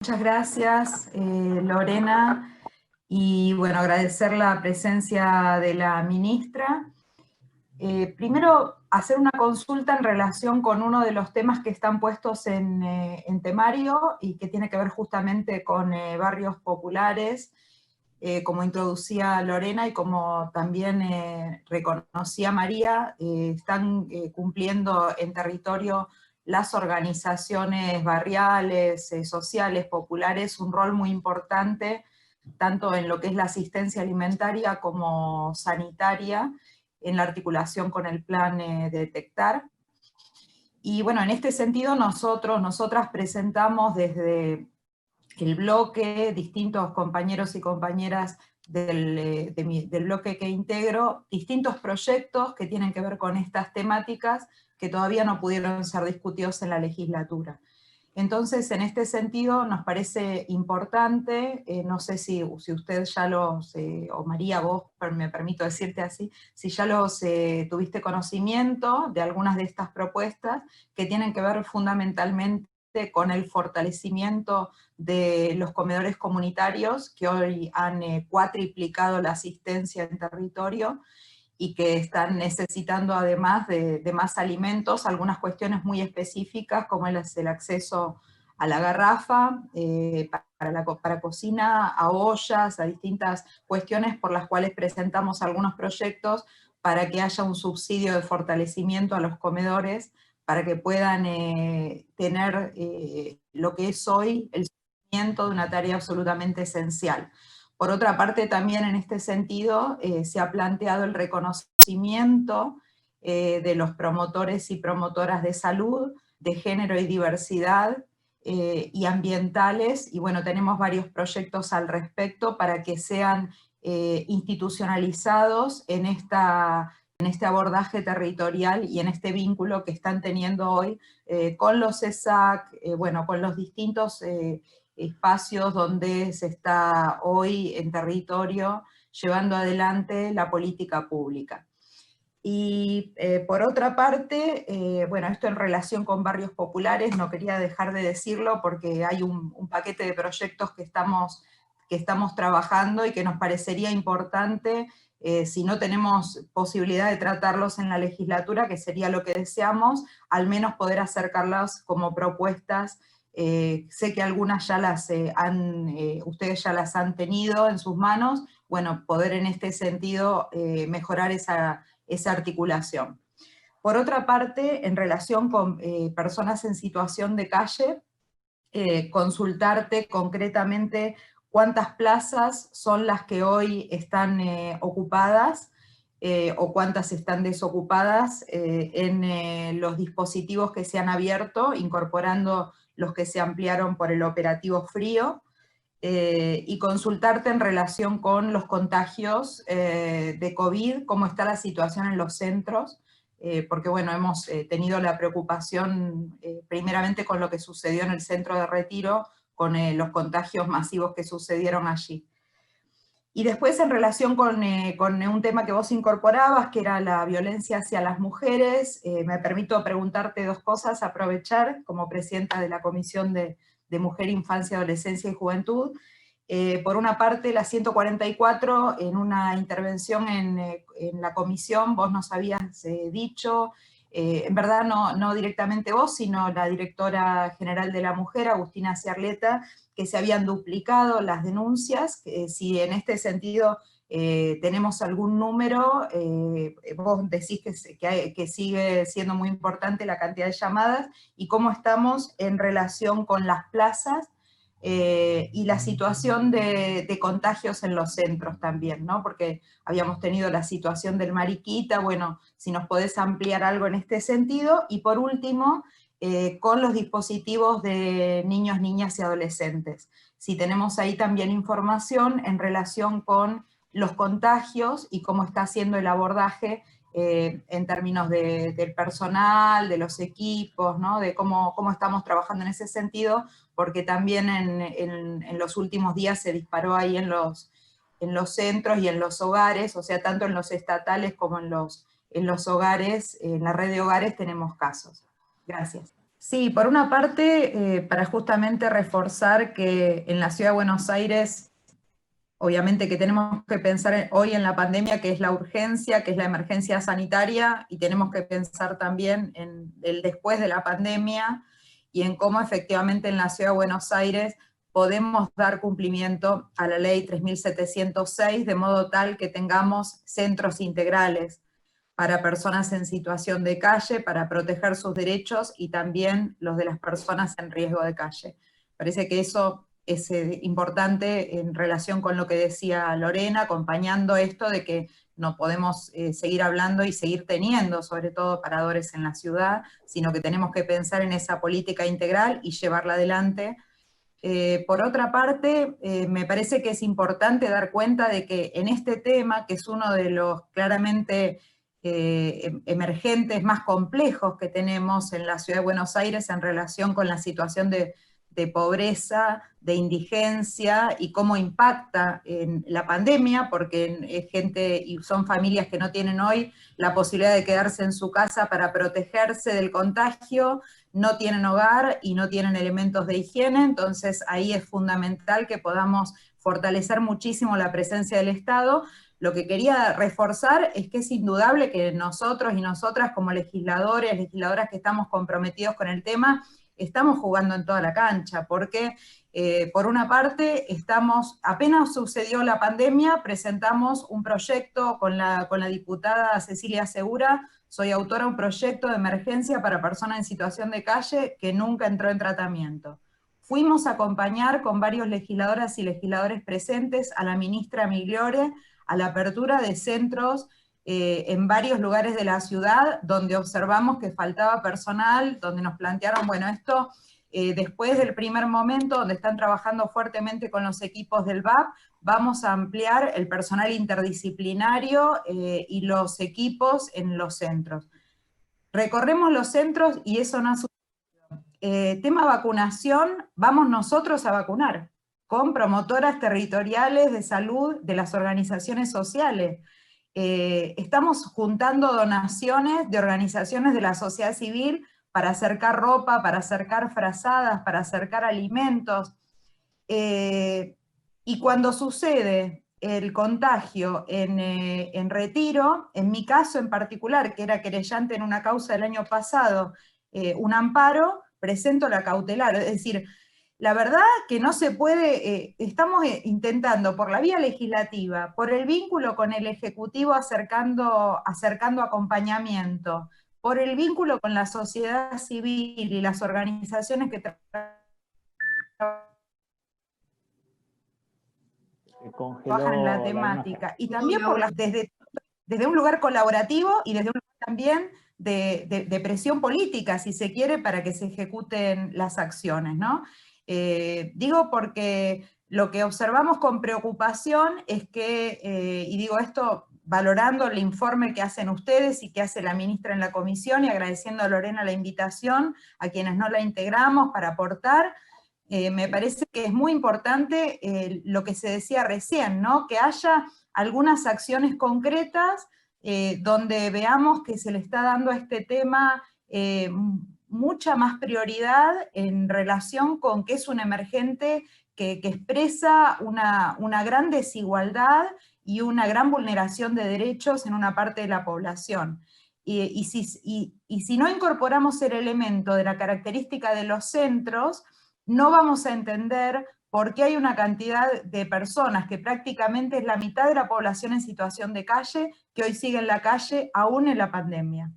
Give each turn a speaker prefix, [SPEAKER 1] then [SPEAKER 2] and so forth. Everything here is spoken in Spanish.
[SPEAKER 1] Muchas gracias, Lorena, y bueno, agradecer la presencia de la ministra. Primero, hacer una consulta en relación con uno de los temas que están puestos en temario y que tiene que ver justamente con barrios populares, como introducía Lorena y como también reconocía María, están cumpliendo en territorio las organizaciones barriales, sociales, populares, un rol muy importante, tanto en lo que es la asistencia alimentaria como sanitaria, en la articulación con el plan de Detectar. Y bueno, en este sentido nosotras presentamos desde el bloque, distintos compañeros y compañeras del bloque que integro, distintos proyectos que tienen que ver con estas temáticas que todavía no pudieron ser discutidos en la legislatura. Entonces, en este sentido, nos parece importante, no sé si usted ya los, o María, vos me permito decirte así, si ya los tuviste conocimiento de algunas de estas propuestas que tienen que ver fundamentalmente con el fortalecimiento de los comedores comunitarios, que hoy han cuatriplicado la asistencia en territorio, y que están necesitando además de más alimentos, algunas cuestiones muy específicas como es el acceso a la garrafa, para cocina, a ollas, a distintas cuestiones por las cuales presentamos algunos proyectos para que haya un subsidio de fortalecimiento a los comedores, para que puedan tener lo que es hoy el seguimiento de una tarea absolutamente esencial. Por otra parte, también en este sentido, se ha planteado el reconocimiento de los promotores y promotoras de salud, de género y diversidad, y ambientales, y bueno, tenemos varios proyectos al respecto para que sean institucionalizados en este abordaje territorial y en este vínculo que están teniendo hoy con los ESAC, bueno, con los distintos espacios donde se está hoy en territorio llevando adelante la política pública. Y por otra parte, bueno, esto en relación con barrios populares, no quería dejar de decirlo porque hay un paquete de proyectos que estamos trabajando y que nos parecería importante, si no tenemos posibilidad de tratarlos en la legislatura, que sería lo que deseamos, al menos poder acercarlos como propuestas. Sé que algunas ya ustedes ya las han tenido en sus manos, bueno, poder en este sentido mejorar esa articulación. Por otra parte, en relación con personas en situación de calle, consultarte concretamente cuántas plazas son las que hoy están ocupadas, o cuántas están desocupadas en los dispositivos que se han abierto, incorporando los que se ampliaron por el operativo Frío, y consultarte en relación con los contagios de COVID, cómo está la situación en los centros, porque bueno, hemos tenido la preocupación primeramente con lo que sucedió en el centro de Retiro, con los contagios masivos que sucedieron allí. Y después en relación con un tema que vos incorporabas, que era la violencia hacia las mujeres, me permito preguntarte dos cosas, aprovechar como presidenta de la Comisión de Mujer, Infancia, Adolescencia y Juventud. Por una parte, la 144, en una intervención en la comisión, vos nos habías dicho, en verdad no directamente vos, sino la directora general de la mujer, Agustina Ciarleta, que se habían duplicado las denuncias, si en este sentido tenemos algún número, vos decís que sigue siendo muy importante la cantidad de llamadas, y cómo estamos en relación con las plazas, y la situación de contagios en los centros también, ¿no? Porque habíamos tenido la situación del Mariquita, bueno, si nos podés ampliar algo en este sentido, y por último, con los dispositivos de niños, niñas y adolescentes. Si tenemos ahí también información en relación con los contagios y cómo está haciendo el abordaje en términos del personal, de los equipos, ¿no? De cómo estamos trabajando en ese sentido, porque también en los últimos días se disparó ahí en los centros y en los hogares, o sea, tanto en los estatales como en los hogares, en la red de hogares tenemos casos. Gracias. Sí, por una parte, para justamente reforzar que en la Ciudad de Buenos Aires, obviamente que tenemos que pensar hoy en la pandemia, que es la urgencia, que es la emergencia sanitaria, y tenemos que pensar también en el después de la pandemia y en cómo efectivamente en la Ciudad de Buenos Aires podemos dar cumplimiento a la ley 3706 de modo tal que tengamos centros integrales para personas en situación de calle, para proteger sus derechos y también los de las personas en riesgo de calle. Parece que eso es importante en relación con lo que decía Lorena, acompañando esto de que no podemos seguir hablando y seguir teniendo, sobre todo, paradores en la ciudad, sino que tenemos que pensar en esa política integral y llevarla adelante. Por otra parte, me parece que es importante dar cuenta de que en este tema, que es uno de los claramente emergentes más complejos que tenemos en la Ciudad de Buenos Aires en relación con la situación de pobreza, de indigencia y cómo impacta en la pandemia, porque gente y son familias que no tienen hoy la posibilidad de quedarse en su casa para protegerse del contagio, no tienen hogar y no tienen elementos de higiene, entonces ahí es fundamental que podamos fortalecer muchísimo la presencia del Estado. Lo que quería reforzar es que es indudable que nosotros y nosotras como legisladores, legisladoras que estamos comprometidos con el tema, estamos jugando en toda la cancha, porque por una parte apenas sucedió la pandemia, presentamos un proyecto con la diputada Cecilia Segura, soy autora de un proyecto de emergencia para personas en situación de calle que nunca entró en tratamiento. Fuimos a acompañar con varios legisladoras y legisladores presentes a la ministra Migliore a la apertura de centros en varios lugares de la ciudad donde observamos que faltaba personal, donde nos plantearon, bueno, esto después del primer momento donde están trabajando fuertemente con los equipos del VAP, vamos a ampliar el personal interdisciplinario y los equipos en los centros. Recorremos los centros y eso no ha sucedido. Tema vacunación, vamos nosotros a vacunar con promotoras territoriales de salud de las organizaciones sociales. Estamos juntando donaciones de organizaciones de la sociedad civil para acercar ropa, para acercar frazadas, para acercar alimentos. Y cuando sucede el contagio en Retiro, en mi caso en particular, que era querellante en una causa del año pasado, un amparo, presento la cautelar. Es decir, la verdad que no se puede, estamos intentando por la vía legislativa, por el vínculo con el Ejecutivo acercando acompañamiento, por el vínculo con la sociedad civil y las organizaciones que trabajan en la temática, y también desde un lugar colaborativo y desde un lugar también de presión política, si se quiere, para que se ejecuten las acciones, ¿no? Digo porque lo que observamos con preocupación es que, y digo esto valorando el informe que hacen ustedes y que hace la ministra en la comisión, y agradeciendo a Lorena la invitación, a quienes no la integramos para aportar, me parece que es muy importante lo que se decía recién, ¿no? Que haya algunas acciones concretas donde veamos que se le está dando a este tema mucha más prioridad en relación con que es un emergente que expresa una gran desigualdad y una gran vulneración de derechos en una parte de la población. Y si no incorporamos el elemento de la característica de los centros, no vamos a entender por qué hay una cantidad de personas, que prácticamente es la mitad de la población en situación de calle, que hoy sigue en la calle aún en la pandemia.